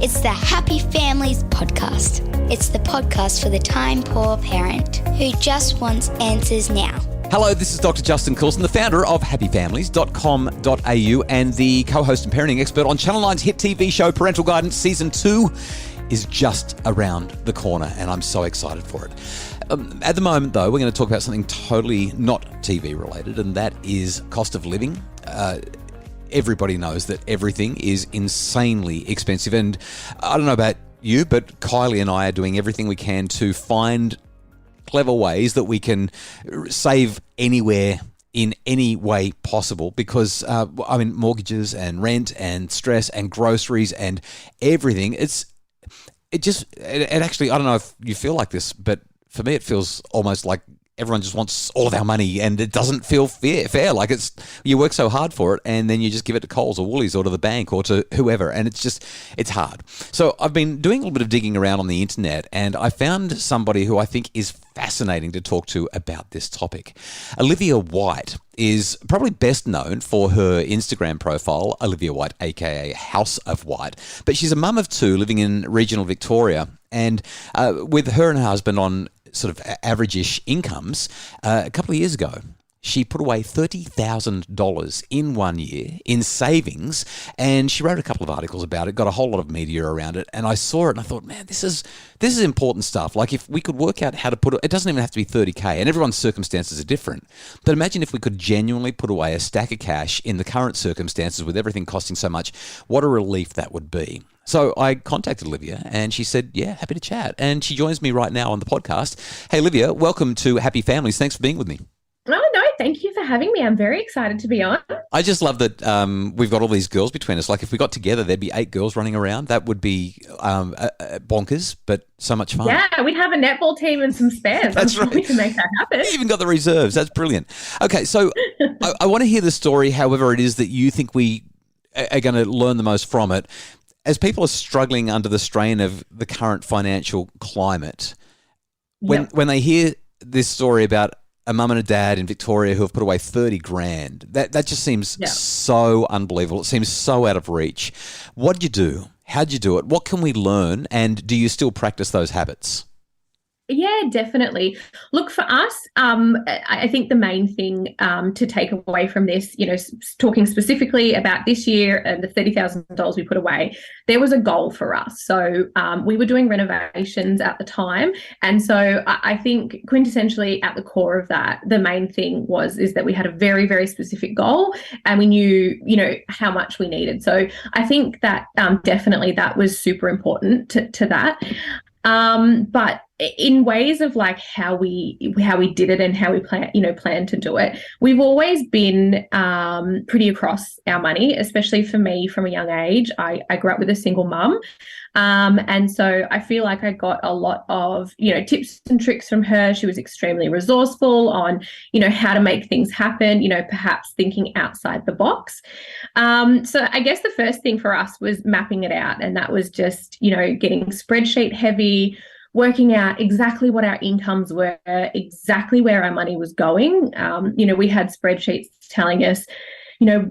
It's the Happy Families podcast. It's the podcast for the time-poor parent who just wants answers now. Hello, this is Dr. Justin Coulson, the founder of happyfamilies.com.au and the co-host and parenting expert on Channel 9's hit TV show Parental Guidance. Season 2 is just around the corner and I'm so excited for it. At the moment, though, we're going to talk about something totally not TV related, and that is cost of living. Everybody knows that everything is insanely expensive, and I don't know about you, but Kylie and I are doing everything we can to find clever ways that we can save anywhere in any way possible, because mortgages and rent and stress and groceries and everything, it actually, I don't know if you feel like this, but for me it feels almost like everyone just wants all of our money, and it doesn't feel fair. Like you work so hard for it, and then you just give it to Coles or Woolies or to the bank or to whoever, and it's hard. So I've been doing a little bit of digging around on the internet, and I found somebody who I think is fascinating to talk to about this topic. Olivia White is probably best known for her Instagram profile, Olivia White, aka House of White. But she's a mum of two living in regional Victoria, and with her and her husband on sort of average-ish incomes, a couple of years ago, she put away $30,000 in 1 year in savings, and she wrote a couple of articles about it, got a whole lot of media around it, and I saw it and I thought, man, this is important stuff. Like, if we could work out how to it doesn't even have to be 30K, and everyone's circumstances are different, but imagine if we could genuinely put away a stack of cash in the current circumstances with everything costing so much, what a relief that would be. So I contacted Olivia and she said, yeah, happy to chat. And she joins me right now on the podcast. Hey, Olivia, welcome to Happy Families. Thanks for being with me. Oh, no, thank you for having me. I'm very excited to be on. I just love that we've got all these girls between us. Like, if we got together, there'd be 8 girls running around. That would be bonkers, but so much fun. Yeah, we'd have a netball team and some spares. That's right. We can make that happen. You even got the reserves. That's brilliant. Okay, so I want to hear the story, however it is that you think we are going to learn the most from it. As people are struggling under the strain of the current financial climate, when they hear this story about a mum and a dad in Victoria who have put away 30 grand, that just seems so unbelievable. It seems so out of reach. What did you do? How'd you do it? What can we learn? And do you still practice those habits? Yeah, definitely. Look, for us, I think the main thing to take away from this, talking specifically about this year and the $30,000 we put away, there was a goal for us. So we were doing renovations at the time. And so I think quintessentially at the core of that, the main thing is that we had a very, very specific goal, and we knew, how much we needed. So I think that definitely that was super important to that. But in ways of like how we did it and how we plan to do it, we've always been pretty across our money, especially for me from a young age. I grew up with a single mum. And so I feel like I got a lot of, tips and tricks from her. She was extremely resourceful on, how to make things happen, perhaps thinking outside the box. So I guess the first thing for us was mapping it out. And that was just, getting spreadsheet heavy, working out exactly what our incomes were, exactly where our money was going. We had spreadsheets telling us,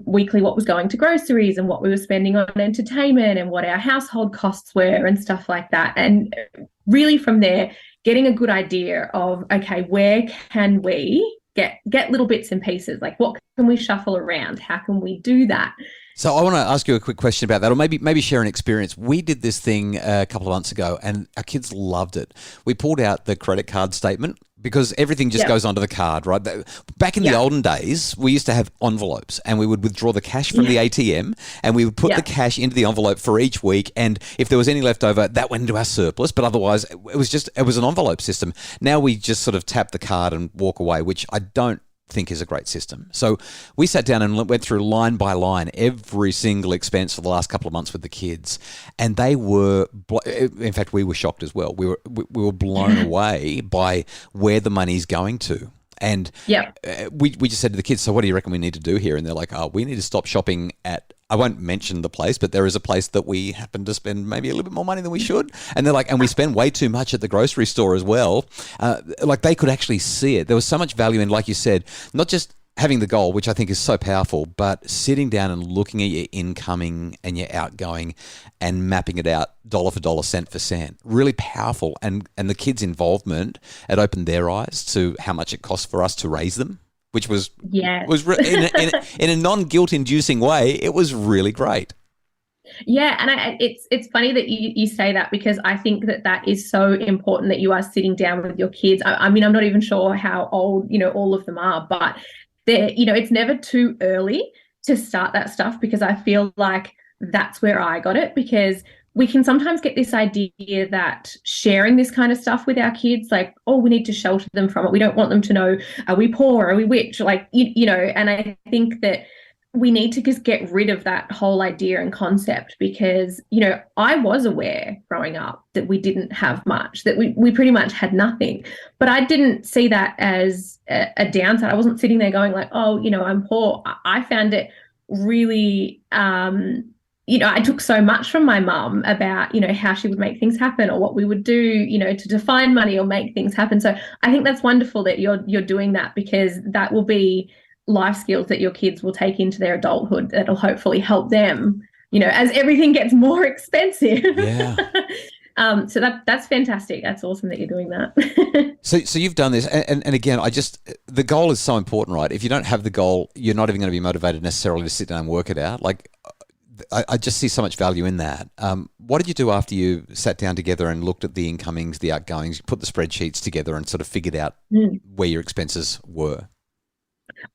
weekly what was going to groceries and what we were spending on entertainment and what our household costs were and stuff like that. And really from there, getting a good idea of, okay, where can we get little bits and pieces? Like, what can we shuffle around? How can we do that? So I want to ask you a quick question about that, or maybe share an experience. We did this thing a couple of months ago, and our kids loved it. We pulled out the credit card statement because everything just goes onto the card, right? Back in the olden days, we used to have envelopes, and we would withdraw the cash from the ATM, and we would put the cash into the envelope for each week, and if there was any left over, that went into our surplus, but otherwise it was an envelope system. Now we just sort of tap the card and walk away, which I don't think is a great system. So we sat down and went through line by line every single expense for the last couple of months with the kids, and they were, in fact, we were shocked as well. We were blown away by where the money's going to. And we just said to the kids, so what do you reckon we need to do here? And they're like, we need to stop shopping at, I won't mention the place, but there is a place that we happen to spend maybe a little bit more money than we should. And they're like, and we spend way too much at the grocery store as well. Like, they could actually see it. There was so much value in, like you said, not just having the goal, which I think is so powerful, but sitting down and looking at your incoming and your outgoing and mapping it out dollar for dollar, cent for cent, really powerful. And the kids' involvement, it opened their eyes to how much it costs for us to raise them, which was in a non-guilt inducing way. It was really great. Yeah, and it's funny that you say that, because I think that is so important, that you are sitting down with your kids. I mean, I'm not even sure how old, all of them are, but it's never too early to start that stuff, because I feel like that's where I got it, because we can sometimes get this idea that sharing this kind of stuff with our kids, like, oh, we need to shelter them from it. We don't want them to know, are we poor? Are we rich? Like, and I think that we need to just get rid of that whole idea and concept, because, I was aware growing up that we didn't have much, that we pretty much had nothing, but I didn't see that as a downside. I wasn't sitting there going like, oh, I'm poor. I found it really, I took so much from my mum about, how she would make things happen, or what we would do, to define money or make things happen. So I think that's wonderful that you're doing that, because that will be life skills that your kids will take into their adulthood that'll hopefully help them, as everything gets more expensive. Yeah. So that's fantastic. That's awesome that you're doing that. So you've done this, and again, the goal is so important, right? If you don't have the goal, you're not even going to be motivated necessarily to sit down and work it out. Like, I just see so much value in that. What did you do after you sat down together and looked at the incomings, the outgoings, put the spreadsheets together and sort of figured out where your expenses were?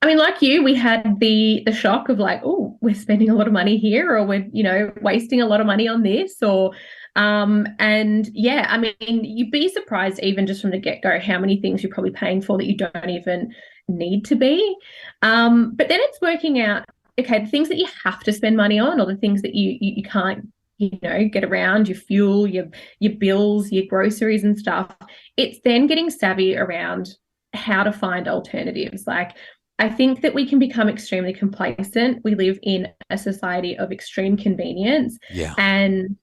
I mean, like you, we had the shock of like, oh, we're spending a lot of money here, or we're, wasting a lot of money on this, or, and yeah, I mean, you'd be surprised even just from the get-go how many things you're probably paying for that you don't even need to be. But then it's working out, okay, the things that you have to spend money on, or the things that you can't, get around, your fuel, your bills, your groceries and stuff. It's then getting savvy around how to find alternatives. Like, I think that we can become extremely complacent. We live in a society of extreme convenience. Yeah. And,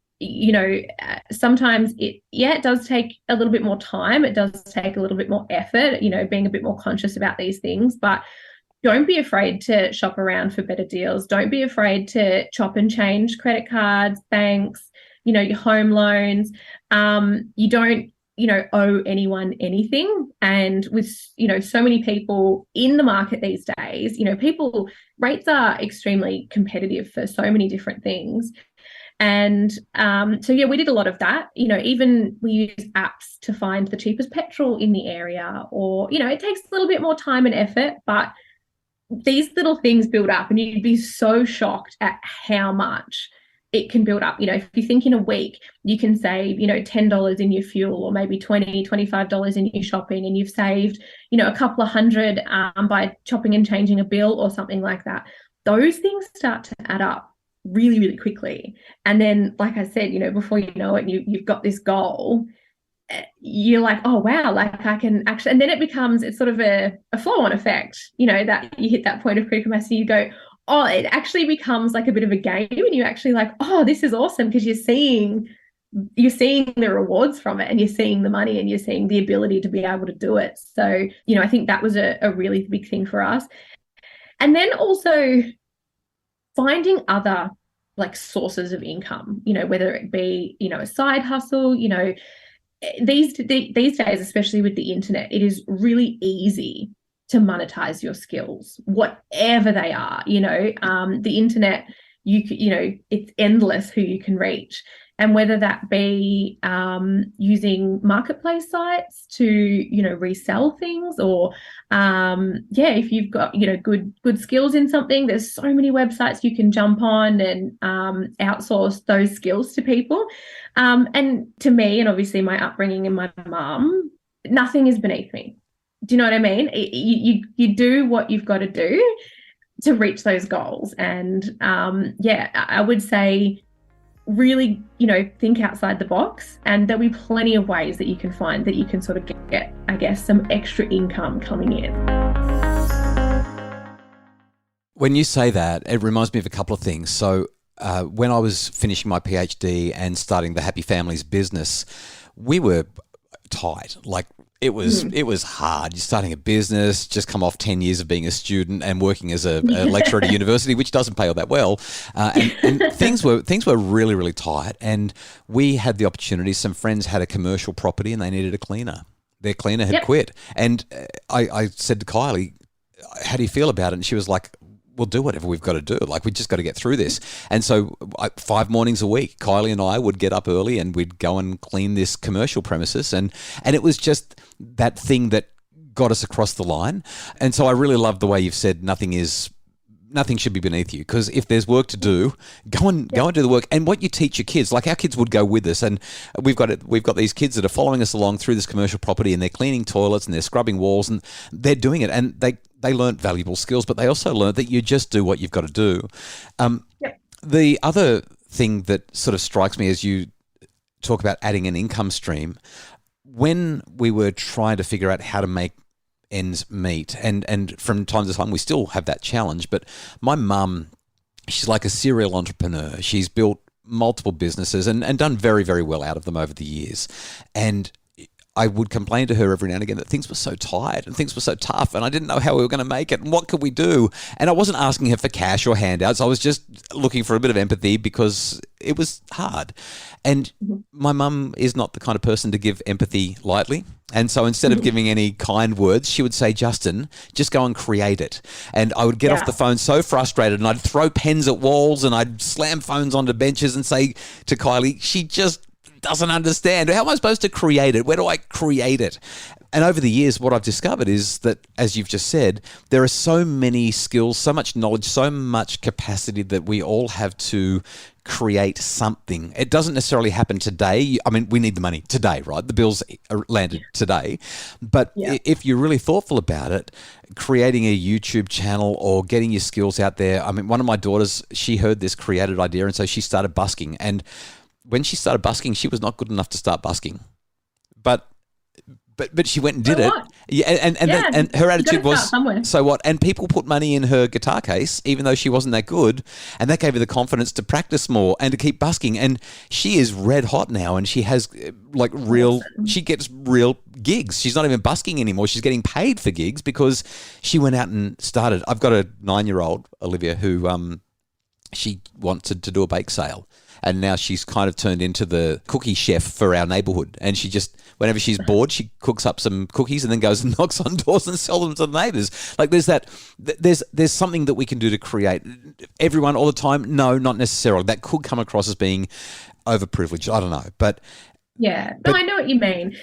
sometimes it does take a little bit more time. It does take a little bit more effort, being a bit more conscious about these things. But don't be afraid to shop around for better deals. Don't be afraid to chop and change credit cards, banks, your home loans. You don't owe anyone anything. And with, so many people in the market these days, rates are extremely competitive for so many different things. And so, we did a lot of that. Even we use apps to find the cheapest petrol in the area, or, it takes a little bit more time and effort, but these little things build up, and you'd be so shocked at how much it can build up. If you think in a week, you can save, $10 in your fuel, or maybe $20, $25 in your shopping, and you've saved, a couple of hundred by chopping and changing a bill or something like that. Those things start to add up really, really quickly. And then, like I said, before you know it, you've got this goal. You're like, oh, wow, like I can actually, and then it's sort of a flow-on effect, that you hit that point of critical mass, and you go, oh, it actually becomes like a bit of a game, and you're actually like, oh, this is awesome, because you're seeing the rewards from it, and you're seeing the money, and you're seeing the ability to be able to do it. So, I think that was a really big thing for us. And then also finding other like sources of income, whether it be, a side hustle, these days, especially with the internet, it is really easy to monetize your skills, whatever they are. The internet, it's endless who you can reach. And whether that be using marketplace sites to, resell things, or if you've got, good skills in something, there's so many websites you can jump on and outsource those skills to people. And to me, and obviously my upbringing and my mum, nothing is beneath me. Do you know what I mean? You do what you've got to do to reach those goals. And I would say really, think outside the box, and there'll be plenty of ways that you can find that you can sort of get, I guess, some extra income coming in. When you say that, it reminds me of a couple of things. So when I was finishing my PhD and starting the Happy Families business, we were tight. Like, it was hard. You're starting a business, just come off 10 years of being a student and working as a lecturer at a university, which doesn't pay all that well. And things were really, really tight. And we had the opportunity. Some friends had a commercial property and they needed a cleaner. Their cleaner had quit. And I said to Kylie, how do you feel about it? And she was like, we'll do whatever we've got to do. Like, we just got to get through this. And so 5 mornings a week, Kylie and I would get up early and we'd go and clean this commercial premises. And it was just that thing that got us across the line. And so I really love the way you've said nothing should be beneath you, because if there's work to do, go and do the work. And what you teach your kids, like our kids would go with us, and we've got these kids that are following us along through this commercial property, and they're cleaning toilets and they're scrubbing walls, and they're doing it, and they learnt valuable skills, but they also learnt that you just do what you've got to do. The other thing that sort of strikes me as you talk about adding an income stream, when we were trying to figure out how to make ends meet, and from time to time we still have that challenge, but my mum, she's like a serial entrepreneur. She's built multiple businesses and done very, very well out of them over the years. And I would complain to her every now and again that things were so tight and things were so tough, and I didn't know how we were going to make it and what could we do. And I wasn't asking her for cash or handouts. I was just looking for a bit of empathy because it was hard. And my mum is not the kind of person to give empathy lightly. And so instead of giving any kind words, she would say, Justin, just go and create it. And I would get off the phone so frustrated, and I'd throw pens at walls and I'd slam phones onto benches and say to Kylie, she just doesn't understand. How am I supposed to create it? Where do I create it? And over the years, what I've discovered is that, as you've just said, there are so many skills, so much knowledge, so much capacity that we all have to create something. It doesn't necessarily happen today. I mean, we need the money today, right? The bills are landed today. But if you're really thoughtful about it, creating a YouTube channel or getting your skills out there. I mean, one of my daughters, she heard this creative idea, and so she started busking. And when she started busking, she was not good enough to start busking. But she went and did it. Yeah, and her attitude was, so what? And people put money in her guitar case, even though she wasn't that good, and that gave her the confidence to practice more and to keep busking. And she is red hot now, and she has she gets real gigs. She's not even busking anymore. She's getting paid for gigs because she went out and started. I've got a 9-year-old, Olivia, who she wanted to do a bake sale. And now she's kind of turned into the cookie chef for our neighbourhood. And she just, whenever she's bored, she cooks up some cookies and then goes and knocks on doors and sells them to the neighbours. Like there's something that we can do to create. Everyone all the time? No, not necessarily. That could come across as being overprivileged. I don't know. But I know what you mean.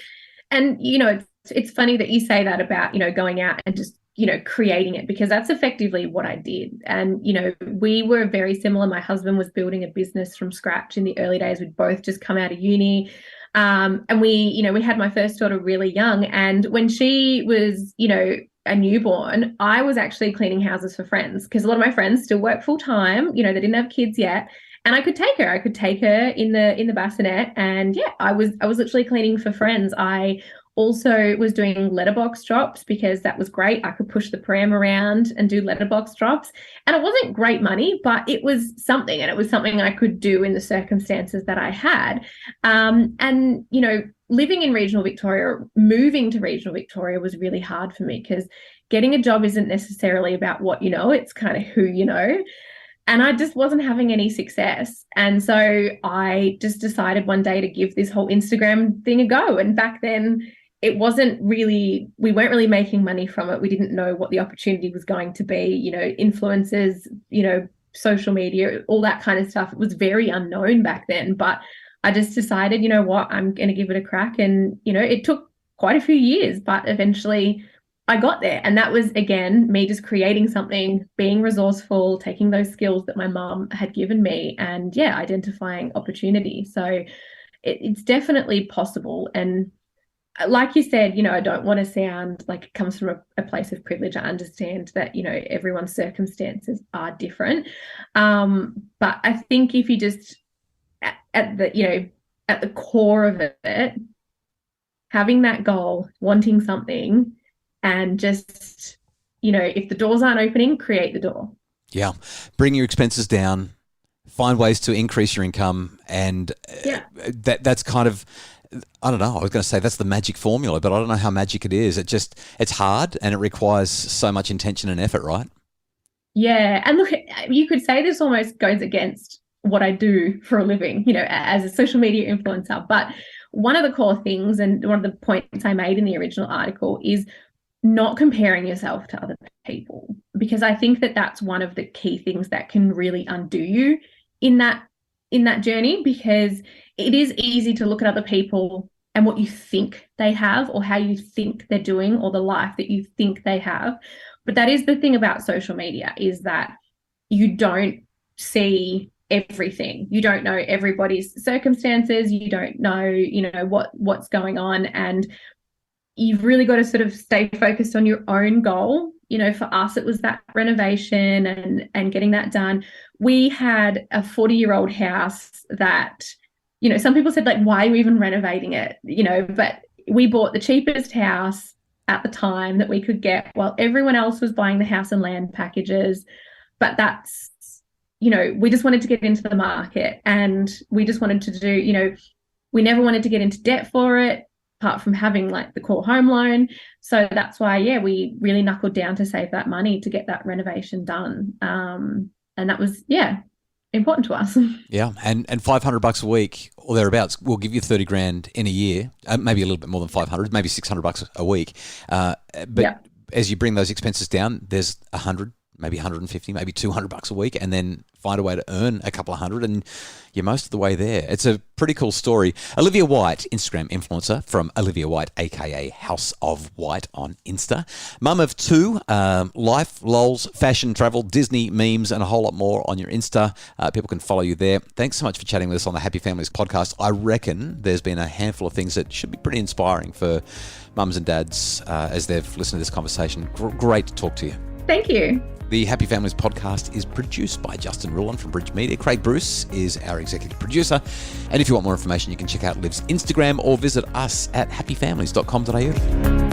And, it's funny that you say that about, going out and just, creating it, because that's effectively what I did. And, we were very similar. My husband was building a business from scratch in the early days. We'd both just come out of uni. And we had my first daughter really young. And when she was, a newborn, I was actually cleaning houses for friends, because a lot of my friends still work full time. They didn't have kids yet. And I could take her in the bassinet. And I was literally cleaning for friends. I also was doing letterbox drops because that was great. I could push the pram around and do letterbox drops. And it wasn't great money, but it was something. And it was something I could do in the circumstances that I had. And, living in regional Victoria, moving to regional Victoria was really hard for me, because getting a job isn't necessarily about what you know, it's kind of who you know. And I just wasn't having any success. And so I just decided one day to give this whole Instagram thing a go. And back then, we weren't really making money from it. We didn't know what the opportunity was going to be, influencers, social media, all that kind of stuff. It was very unknown back then. But I just decided, you know what, I'm going to give it a crack. And, it took quite a few years, but eventually I got there. And that was, again, me just creating something, being resourceful, taking those skills that my mum had given me, and identifying opportunity. So it's definitely possible. And like you said, I don't want to sound like it comes from a place of privilege. I understand that, everyone's circumstances are different. But I think if you just at the core of it, having that goal, wanting something, and just, if the doors aren't opening, create the door. Yeah. Bring your expenses down, find ways to increase your income. And that's kind of I don't know. I was going to say that's the magic formula, but I don't know how magic it is. It's hard and it requires so much intention and effort, right? Yeah. And look, you could say this almost goes against what I do for a living, as a social media influencer. But one of the core things, and one of the points I made in the original article, is not comparing yourself to other people, because I think that that's one of the key things that can really undo you in that journey, because it is easy to look at other people and what you think they have, or how you think they're doing, or the life that you think they have. But that is the thing about social media, is that you don't see everything. You don't know everybody's circumstances. You don't know, what's going on. And you've really got to sort of stay focused on your own goal. For us, it was that renovation and getting that done. We had a 40-year-old house that, some people said, like, why are you even renovating it? But we bought the cheapest house at the time that we could get, while everyone else was buying the house and land packages. But that's, we just wanted to get into the market, and we just wanted to do, we never wanted to get into debt for it, apart from having like the core home loan. So that's why, we really knuckled down to save that money to get that renovation done. And that was, important to us. Yeah. And $500 a week or thereabouts will give you 30 grand in a year, maybe a little bit more than 500, maybe $600 a week. But as you bring those expenses down, there's 100, maybe 150, maybe $200 a week, and then find a way to earn a couple of hundred, and you're most of the way there. It's a pretty cool story. Olivia White, Instagram influencer from Olivia White, aka House of White on Insta. Mum of two, life, lols, fashion, travel, Disney, memes, and a whole lot more on your Insta. People can follow you there. Thanks so much for chatting with us on the Happy Families podcast. I reckon there's been a handful of things that should be pretty inspiring for mums and dads as they've listened to this conversation. Great to talk to you. Thank you. The Happy Families podcast is produced by Justin Rulon from Bridge Media. Craig Bruce is our executive producer. And if you want more information, you can check out Liv's Instagram or visit us at happyfamilies.com.au.